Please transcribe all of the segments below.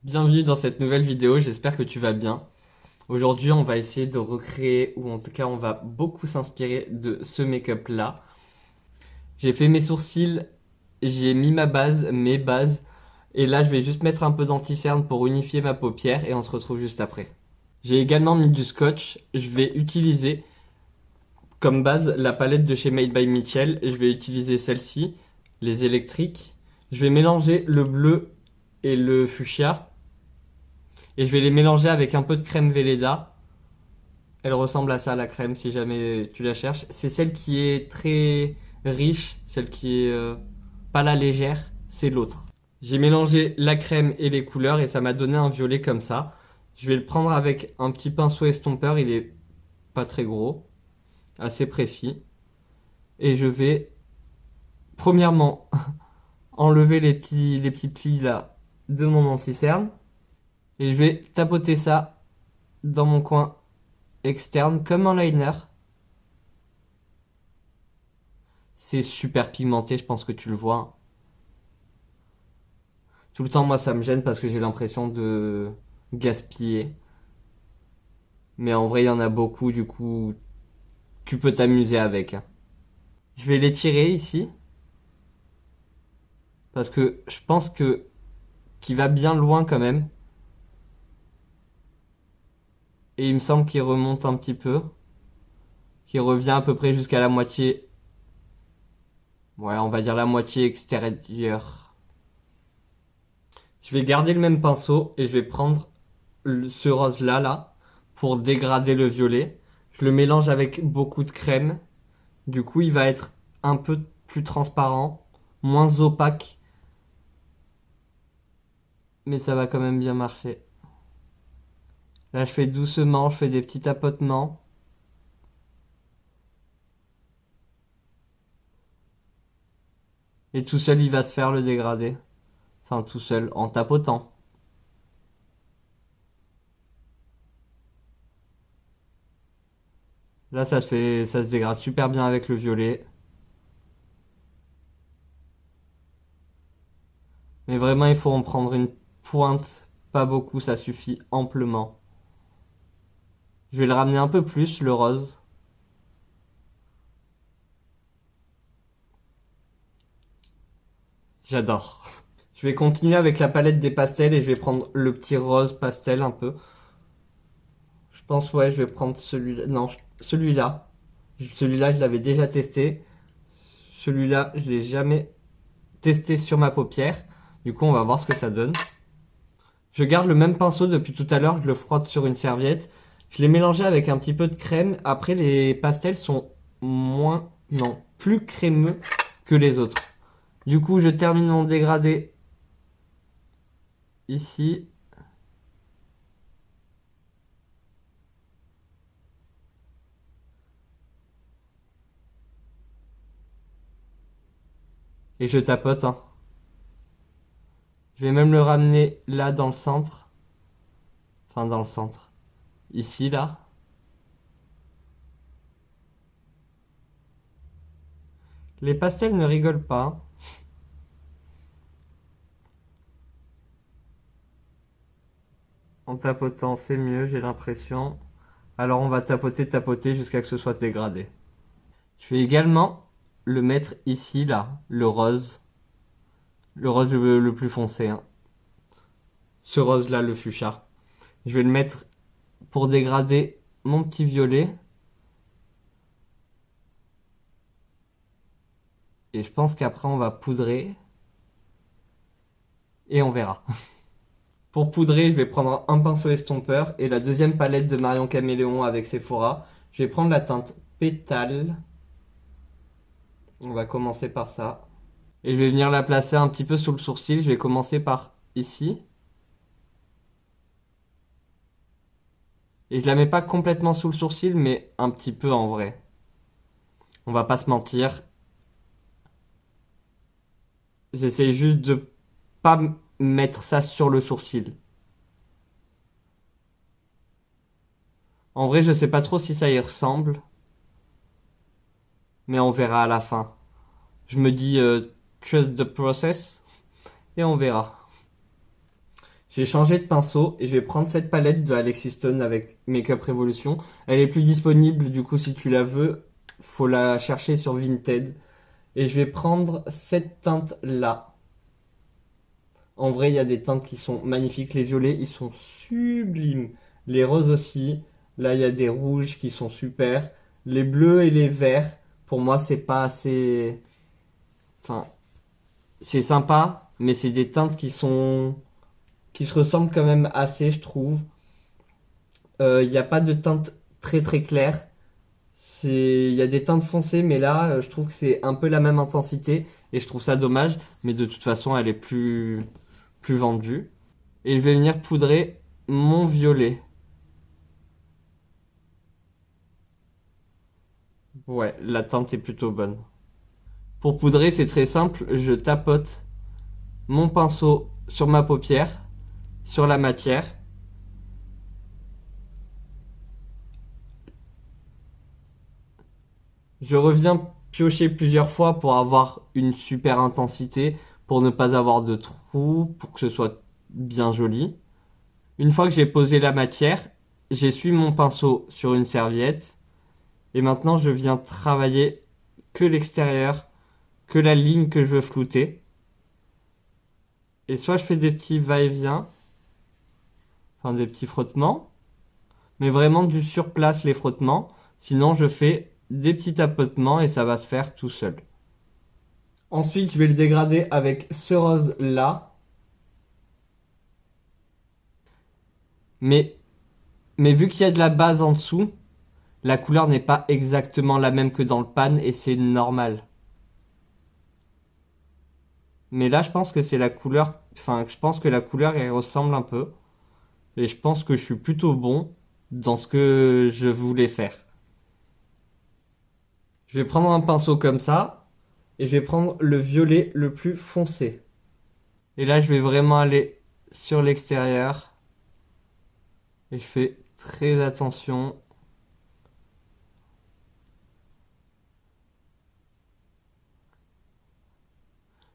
Bienvenue dans cette nouvelle vidéo, j'espère que tu vas bien. Aujourd'hui, on va essayer de recréer, ou en tout cas, on va beaucoup s'inspirer de ce make-up là. J'ai fait mes sourcils, j'ai mis ma base, mes bases, et là, je vais juste mettre un peu d'anti-cerne pour unifier ma paupière et on se retrouve juste après. J'ai également mis du scotch, je vais utiliser comme base la palette de chez Made by Mitchell, je vais utiliser celle-ci, les électriques. Je vais mélanger le bleu et le fuchsia. Et je vais les mélanger avec un peu de crème Velleda. Elle ressemble à ça, la crème, si jamais tu la cherches. C'est celle qui est très riche, celle qui est pas la légère, c'est l'autre. J'ai mélangé la crème et les couleurs et ça m'a donné un violet comme ça. Je vais le prendre avec un petit pinceau estompeur, il est pas très gros, assez précis. Et je vais, premièrement, enlever les petits plis là de mon anti-cerne. Et je vais tapoter ça dans mon coin externe comme un liner. C'est super pigmenté, je pense que tu le vois. Tout le temps, moi, ça me gêne parce que j'ai l'impression de gaspiller. Mais en vrai, il y en a beaucoup, du coup, tu peux t'amuser avec. Je vais l'étirer ici parce que je pense que qu'il va bien loin quand même. Et il me semble qu'il remonte un petit peu, qu'il revient à peu près jusqu'à la moitié. Ouais, on va dire la moitié extérieure. Je vais garder le même pinceau et je vais prendre ce rose là pour dégrader le violet. Je le mélange avec beaucoup de crème. Du coup, il va être un peu plus transparent, moins opaque, mais ça va quand même bien marcher. Là, je fais doucement, je fais des petits tapotements. Et tout seul, il va se faire le dégradé. Enfin, tout seul, en tapotant. Là, ça se dégrade super bien avec le violet. Mais vraiment, il faut en prendre une pointe, pas beaucoup, ça suffit amplement. Je vais le ramener un peu plus, le rose. J'adore. Je vais continuer avec la palette des pastels et je vais prendre le petit rose pastel un peu. Je pense, ouais, je vais prendre celui-là. Non, celui-là. Celui-là, je l'avais déjà testé. Celui-là, je l'ai jamais testé sur ma paupière. Du coup, on va voir ce que ça donne. Je garde le même pinceau depuis tout à l'heure. Je le frotte sur une serviette. Je l'ai mélangé avec un petit peu de crème. Après, les pastels sont moins, non, plus crémeux que les autres. Du coup, je termine mon dégradé ici. Et je tapote, hein. Je vais même le ramener là dans le centre. Enfin, dans le centre. Ici, là. Les pastels ne rigolent pas. En tapotant, c'est mieux, j'ai l'impression. Alors on va tapoter, tapoter jusqu'à ce que ce soit dégradé. Je vais également le mettre ici, là, le rose. Le rose le plus foncé, hein. Ce rose-là, le fuchsia. Je vais le mettre pour dégrader mon petit violet. Et je pense qu'après on va poudrer. Et on verra. Pour poudrer, je vais prendre un pinceau estompeur et la deuxième palette de Marion Caméléon avec Sephora. Je vais prendre la teinte pétale. On va commencer par ça. Et je vais venir la placer un petit peu sous le sourcil. Je vais commencer par ici. Et je la mets pas complètement sous le sourcil, mais un petit peu en vrai. On va pas se mentir. J'essaie juste de pas mettre ça sur le sourcil. En vrai, je sais pas trop si ça y ressemble, mais on verra à la fin. Je me dis trust the process et on verra. J'ai changé de pinceau et je vais prendre cette palette de Alexis Stone avec Makeup Revolution. Elle est plus disponible, du coup, si tu la veux, faut la chercher sur Vinted. Et je vais prendre cette teinte-là. En vrai, il y a des teintes qui sont magnifiques. Les violets, ils sont sublimes. Les roses aussi. Là, il y a des rouges qui sont super. Les bleus et les verts, pour moi, c'est pas assez. Enfin, c'est sympa, mais c'est des teintes qui se ressemblent quand même assez, je trouve. Il n'y a pas de teinte très très claire. Il y a des teintes foncées, mais là, je trouve que c'est un peu la même intensité et je trouve ça dommage. Mais de toute façon, elle est plus vendue. Et je vais venir poudrer mon violet. Ouais, la teinte est plutôt bonne. Pour poudrer, c'est très simple. Je tapote mon pinceau sur ma paupière, sur la matière. Je reviens piocher plusieurs fois pour avoir une super intensité, pour ne pas avoir de trous, pour que ce soit bien joli. Une fois que j'ai posé la matière, j'essuie mon pinceau sur une serviette et maintenant je viens travailler que l'extérieur, que la ligne que je veux flouter. Et soit je fais des petits va-et-vient, enfin des petits frottements, mais vraiment du sur place les frottements. Sinon je fais des petits tapotements et ça va se faire tout seul. Ensuite, je vais le dégrader avec ce rose là. Mais, mais vu qu'il y a de la base en dessous, la couleur n'est pas exactement la même que dans le pan et c'est normal. Mais là, je pense que c'est la couleur. Enfin, je pense que la couleur, elle ressemble un peu. Et je pense que je suis plutôt bon dans ce que je voulais faire. Je vais prendre un pinceau comme ça. Et je vais prendre le violet le plus foncé. Et là, je vais vraiment aller sur l'extérieur. Et je fais très attention.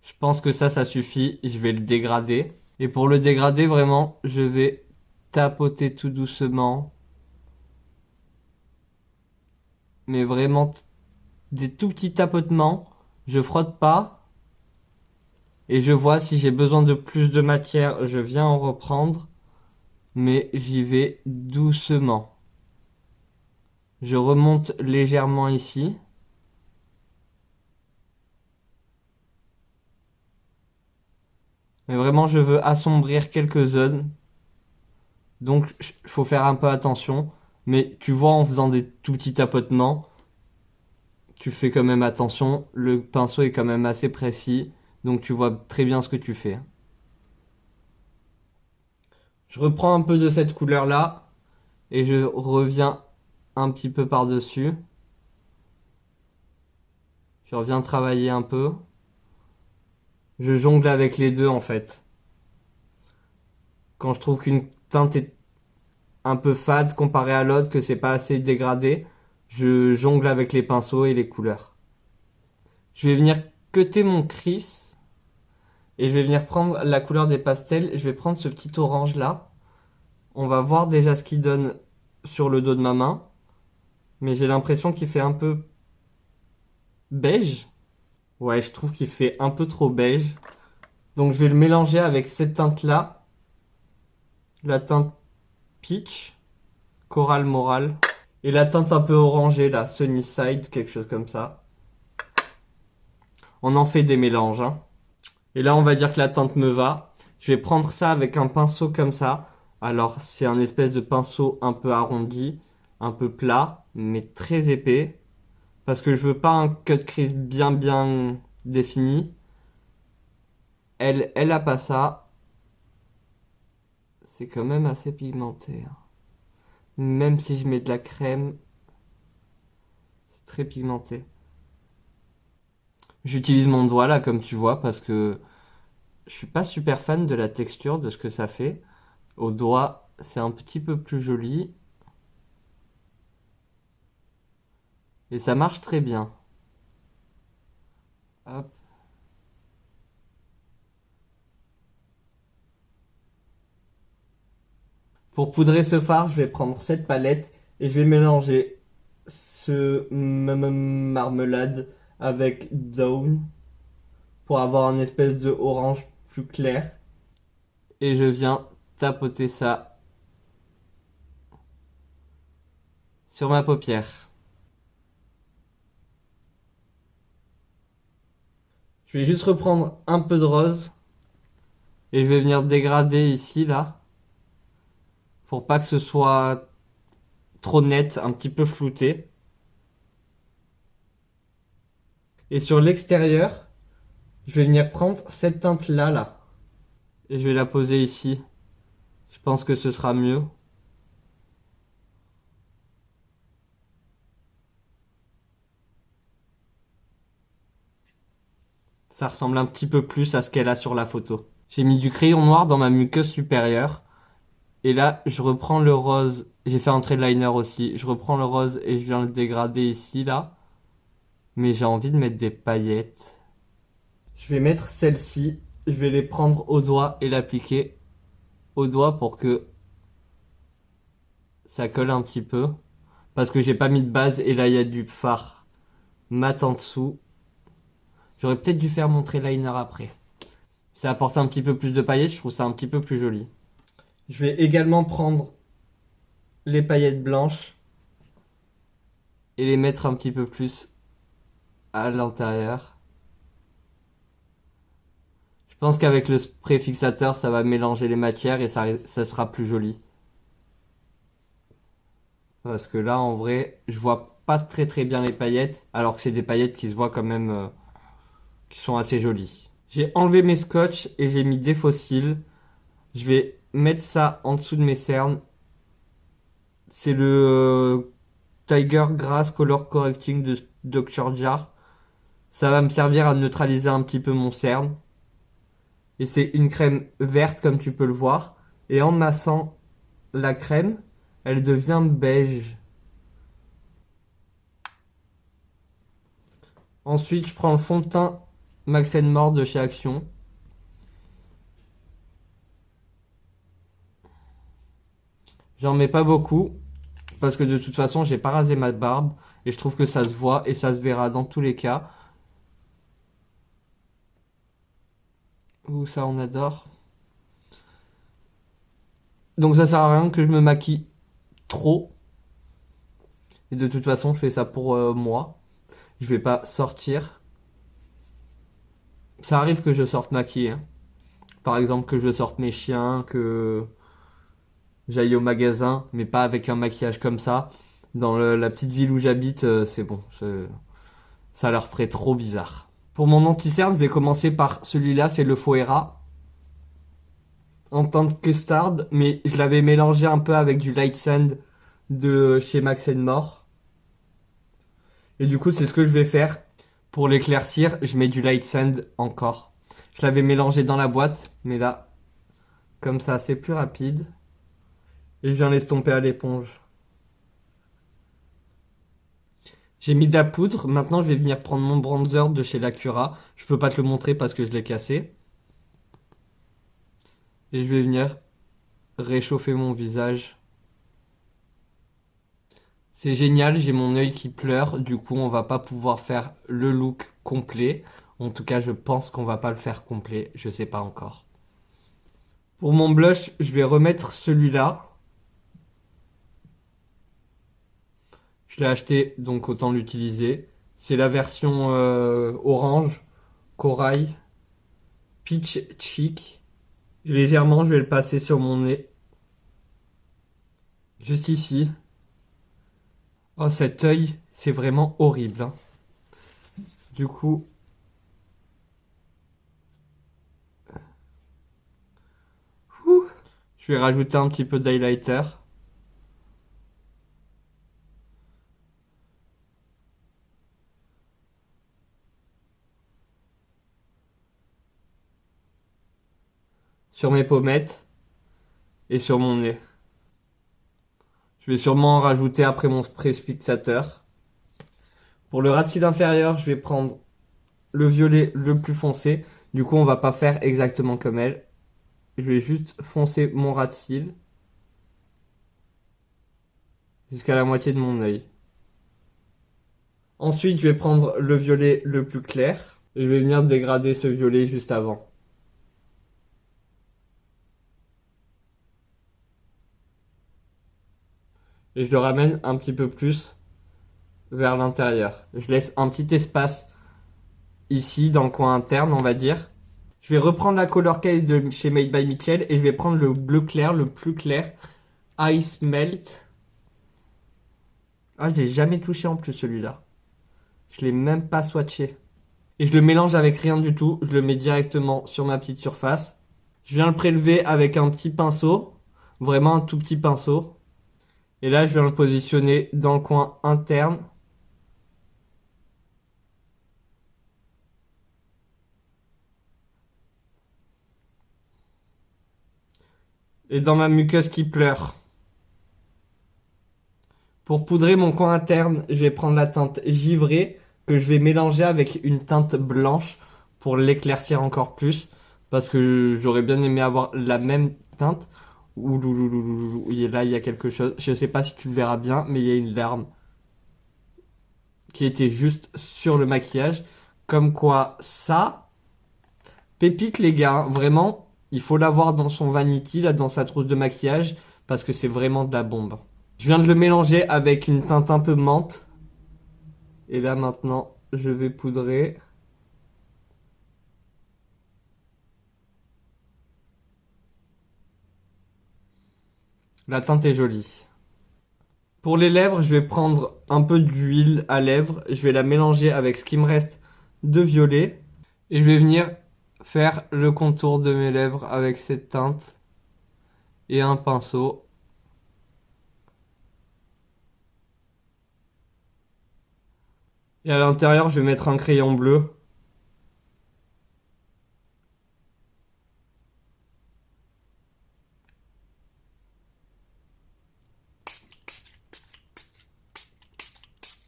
Je pense que ça suffit. Je vais le dégrader. Et pour le dégrader, vraiment, je vais tapoter tout doucement. Mais vraiment des tout petits tapotements. Je frotte pas. Et je vois si j'ai besoin de plus de matière, je viens en reprendre. Mais j'y vais doucement. Je remonte légèrement ici. Mais vraiment, je veux assombrir quelques zones. Donc, il faut faire un peu attention. Mais tu vois, en faisant des tout petits tapotements, tu fais quand même attention. Le pinceau est quand même assez précis. Donc, tu vois très bien ce que tu fais. Je reprends un peu de cette couleur-là. Et je reviens un petit peu par-dessus. Je reviens travailler un peu. Je jongle avec les deux en fait. Quand je trouve qu'une teinte est un peu fade comparée à l'autre, que c'est pas assez dégradé, je jongle avec les pinceaux et les couleurs. Je vais venir cutter mon crease et je vais venir prendre la couleur des pastels. Je vais prendre ce petit orange là. On va voir déjà ce qu'il donne sur le dos de ma main. Mais j'ai l'impression qu'il fait un peu beige. Ouais, je trouve qu'il fait un peu trop beige. Donc je vais le mélanger avec cette teinte là. La teinte peach, coral moral. Et la teinte un peu orangée là, Sunnyside, quelque chose comme ça. On en fait des mélanges, hein. Et là, on va dire que la teinte me va. Je vais prendre ça avec un pinceau comme ça. Alors, c'est un espèce de pinceau un peu arrondi, un peu plat, mais très épais. Parce que je veux pas un cut crease bien défini. Elle a pas ça. C'est quand même assez pigmenté, hein. Même si je mets de la crème, c'est très pigmenté. J'utilise mon doigt là, comme tu vois, parce que je suis pas super fan de la texture de ce que ça fait. Au doigt, c'est un petit peu plus joli et ça marche très bien. Hop. Pour poudrer ce fard, je vais prendre cette palette et je vais mélanger ce marmelade avec Dawn pour avoir un espèce de orange plus clair. Et je viens tapoter ça sur ma paupière. Je vais juste reprendre un peu de rose et je vais venir dégrader ici, là, pour pas que ce soit trop net, un petit peu flouté. Et sur l'extérieur, je vais venir prendre cette teinte-là, là. Et je vais la poser ici. Je pense que ce sera mieux. Ça ressemble un petit peu plus à ce qu'elle a sur la photo. J'ai mis du crayon noir dans ma muqueuse supérieure. Et là, je reprends le rose. J'ai fait un trait de liner aussi. Je reprends le rose et je viens le dégrader ici, là. Mais j'ai envie de mettre des paillettes. Je vais mettre celle-ci. Je vais les prendre au doigt et l'appliquer au doigt pour que ça colle un petit peu. Parce que j'ai pas mis de base et là, il y a du fard mat en dessous. J'aurais peut-être dû faire mon trait liner après. Ça apporte un petit peu plus de paillettes, je trouve ça un petit peu plus joli. Je vais également prendre les paillettes blanches et les mettre un petit peu plus à l'intérieur. Je pense qu'avec le spray fixateur, ça va mélanger les matières et ça sera plus joli. Parce que là, en vrai, je vois pas très très bien les paillettes, alors que c'est des paillettes qui se voient quand même, qui sont assez jolies. J'ai enlevé mes scotch et j'ai mis des fossiles. Je vais mettre ça en dessous de mes cernes. C'est le Tiger Grass Color Correcting de Dr. Jar. Ça va me servir à neutraliser un petit peu mon cerne. Et c'est une crème verte comme tu peux le voir. Et en massant la crème, elle devient beige. Ensuite, je prends le fond de teint Max More de chez Action. J'en mets pas beaucoup. Parce que de toute façon, j'ai pas rasé ma barbe. Et je trouve que ça se voit et ça se verra dans tous les cas. Ouh, ça, on adore. Donc ça sert à rien que je me maquille trop. Et de toute façon, je fais ça pour moi. Je vais pas sortir. Ça arrive que je sorte maquillée, hein. Par exemple, que je sorte mes chiens, que j'aille au magasin, mais pas avec un maquillage comme ça. Dans la petite ville où j'habite, c'est bon. Ça leur ferait trop bizarre. Pour mon anti-cerne, je vais commencer par celui-là, c'est le Foera. En teinte custard, mais je l'avais mélangé un peu avec du Light Sand de chez Max More. Et du coup, c'est ce que je vais faire. Pour l'éclaircir, je mets du Light Sand encore. Je l'avais mélangé dans la boîte, mais là, comme ça, c'est plus rapide. Et je viens l'estomper à l'éponge. J'ai mis de la poudre. Maintenant, je vais venir prendre mon bronzer de chez Lacura. Je peux pas te le montrer parce que je l'ai cassé. Et je vais venir réchauffer mon visage. C'est génial, j'ai mon œil qui pleure. Du coup, on va pas pouvoir faire le look complet. En tout cas, je pense qu'on va pas le faire complet. Je sais pas encore. Pour mon blush, je vais remettre celui-là. Je l'ai acheté, donc autant l'utiliser. C'est la version orange, corail, peach chic. Légèrement, je vais le passer sur mon nez. Juste ici. Oh, cet œil, c'est vraiment horrible, hein. Du coup, ouh, je vais rajouter un petit peu d'highlighter. Sur mes pommettes et sur mon nez. Je vais sûrement en rajouter après mon spray fixateur. Pour le ras de cils inférieur, je vais prendre le violet le plus foncé. Du coup, on va pas faire exactement comme elle. Je vais juste foncer mon ras de cils. jusqu'à la moitié de mon œil. Ensuite, je vais prendre le violet le plus clair. Et je vais venir dégrader ce violet juste avant. Et je le ramène un petit peu plus vers l'intérieur. Je laisse un petit espace ici dans le coin interne, on va dire. Je vais reprendre la color case de chez Made by Mitchell et je vais prendre le bleu clair, le plus clair. Ice Melt. Ah, je l'ai jamais touché en plus celui-là. Je l'ai même pas swatché. Et je le mélange avec rien du tout. Je le mets directement sur ma petite surface. Je viens le prélever avec un petit pinceau. Vraiment un tout petit pinceau. Et là, je viens le positionner dans le coin interne. Et dans ma muqueuse qui pleure. Pour poudrer mon coin interne, je vais prendre la teinte givrée que je vais mélanger avec une teinte blanche pour l'éclaircir encore plus. Parce que j'aurais bien aimé avoir la même teinte. Ouh, et là, il y a quelque chose. Je sais pas si tu le verras bien, mais il y a une larme qui était juste sur le maquillage. Comme quoi, ça, pépite les gars, vraiment, il faut l'avoir dans son vanity, là, dans sa trousse de maquillage, parce que c'est vraiment de la bombe. Je viens de le mélanger avec une teinte un peu menthe. Et là maintenant, je vais poudrer. La teinte est jolie. Pour les lèvres, je vais prendre un peu d'huile à lèvres. Je vais la mélanger avec ce qui me reste de violet. Et je vais venir faire le contour de mes lèvres avec cette teinte. Et un pinceau. Et à l'intérieur, je vais mettre un crayon bleu.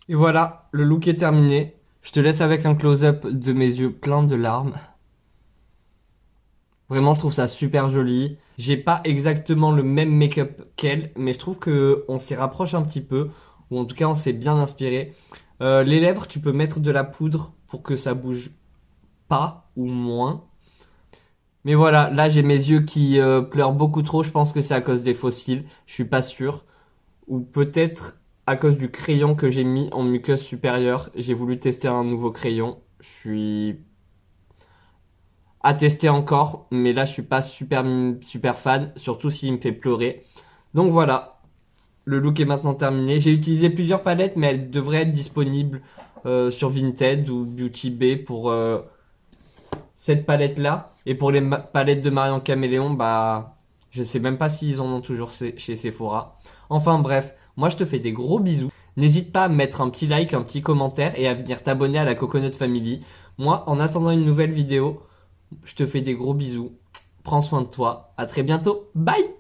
Et voilà, le look est terminé. Je te laisse avec un close-up de mes yeux pleins de larmes. Vraiment, je trouve ça super joli. J'ai pas exactement le même make-up qu'elle, mais je trouve que on s'y rapproche un petit peu, ou en tout cas, on s'est bien inspiré. Les lèvres, tu peux mettre de la poudre pour que ça bouge pas ou moins. Mais voilà, là j'ai mes yeux qui pleurent beaucoup trop. Je pense que c'est à cause des fossiles. Je suis pas sûr. Ou peut-être à cause du crayon que j'ai mis en muqueuse supérieure. J'ai voulu tester un nouveau crayon. Je suis à tester encore, mais là je suis pas super fan, surtout s'il me fait pleurer. Donc voilà, le look est maintenant terminé. J'ai utilisé plusieurs palettes, mais elles devraient être disponibles sur Vinted ou Beauty Bay pour cette palette-là. Et pour les palettes de Marion Caméléon, bah je sais même pas s'ils en ont toujours chez Sephora. Enfin bref, moi je te fais des gros bisous. N'hésite pas à mettre un petit like, un petit commentaire et à venir t'abonner à la Coconut Family. Moi, en attendant une nouvelle vidéo, je te fais des gros bisous. Prends soin de toi. À très bientôt. Bye!